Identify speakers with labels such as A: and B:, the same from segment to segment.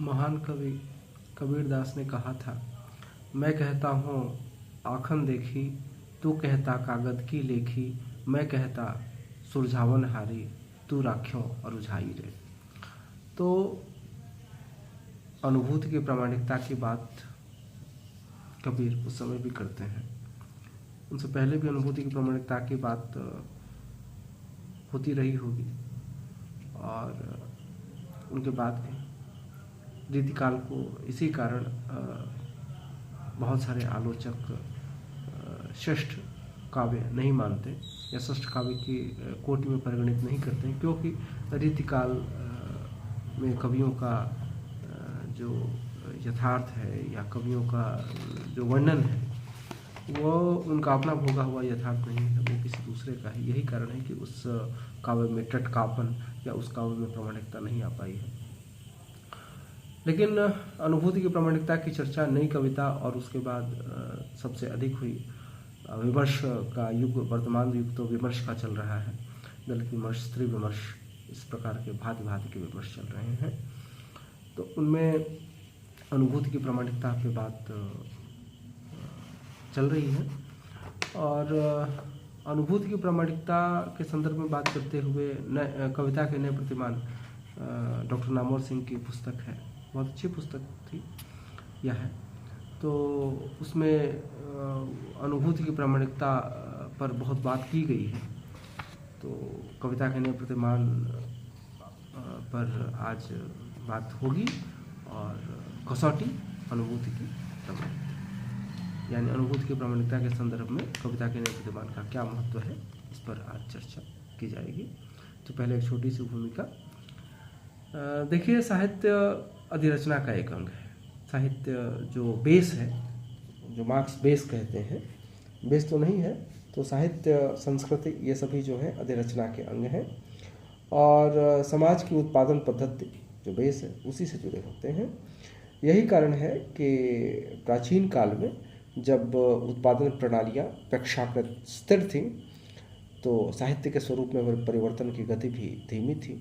A: महान कवि कबीरदास ने कहा था, मैं कहता हूँ आखन देखी, तू कहता कागद की लेखी, मैं कहता सुरझावन हारी, तू राख्यों अरुझाई रे। तो अनुभूति की प्रामाणिकता की बात कबीर उस समय भी करते हैं। उनसे पहले भी अनुभूति की प्रामाणिकता की बात होती रही होगी और उनके बाद भी रीतिकाल को इसी कारण बहुत सारे आलोचक श्रेष्ठ काव्य नहीं मानते या श्रेष्ठ काव्य की कोटि में परिगणित नहीं करते, क्योंकि रीतिकाल में कवियों का जो यथार्थ है या कवियों का जो वर्णन है वो उनका अपना भोगा हुआ यथार्थ नहीं है, वो किसी दूसरे का है। यही कारण है कि उस काव्य में टटकापन या उस काव्य में प्रामाणिकता नहीं आ पाई है। लेकिन अनुभूति की प्रामाणिकता की चर्चा नई कविता और उसके बाद सबसे अधिक हुई विमर्श का युग। वर्तमान युग तो विमर्श का चल रहा है, दलित विमर्श, स्त्री विमर्श, इस प्रकार के भांति भांति के विमर्श चल रहे हैं। तो उनमें अनुभूति की प्रामाणिकता पे बात चल रही है और अनुभूति की प्रामाणिकता के संदर्भ में बात करते हुए कविता के नए प्रतिमान डॉक्टर नामवर सिंह की पुस्तक है, बहुत अच्छी पुस्तक थी यह है। तो उसमें अनुभूति की प्रामाणिकता पर बहुत बात की गई है। तो कविता के नए प्रतिमान पर आज बात होगी और कसौटी अनुभूति की प्रामाणिकता, यानी अनुभूति की प्रामाणिकता के संदर्भ में कविता के नए प्रतिमान का क्या महत्व है, इस पर आज चर्चा की जाएगी। तो पहले एक छोटी सी भूमिका। देखिए, साहित्य अधिरचना का एक अंग है। साहित्य जो बेस है, जो मार्क्स बेस कहते हैं, बेस तो नहीं है, तो साहित्य, संस्कृति, ये सभी जो है अधिरचना के अंग हैं और समाज की उत्पादन पद्धति जो बेस है उसी से जुड़े होते हैं। यही कारण है कि प्राचीन काल में जब उत्पादन प्रणालियाँ अपेक्षाकृत स्थिर थीं तो साहित्य के स्वरूप में परिवर्तन की गति भी धीमी थी।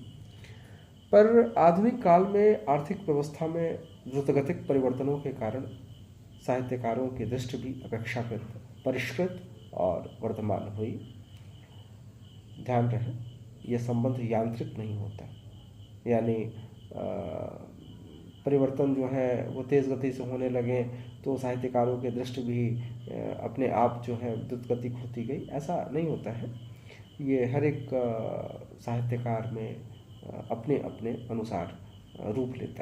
A: पर आधुनिक काल में आर्थिक व्यवस्था में द्रुतगतिक परिवर्तनों के कारण साहित्यकारों की दृष्टि भी अपेक्षाकृत परिष्कृत और वर्तमान हुई। ध्यान रहे, यह संबंध यांत्रिक नहीं होता, यानी परिवर्तन जो है वो तेज़ गति से होने लगे तो साहित्यकारों की दृष्टि भी अपने आप जो है द्रुत गति होती गई, ऐसा नहीं होता है। ये हर एक साहित्यकार में अपने अपने अनुसार रूप लेता है।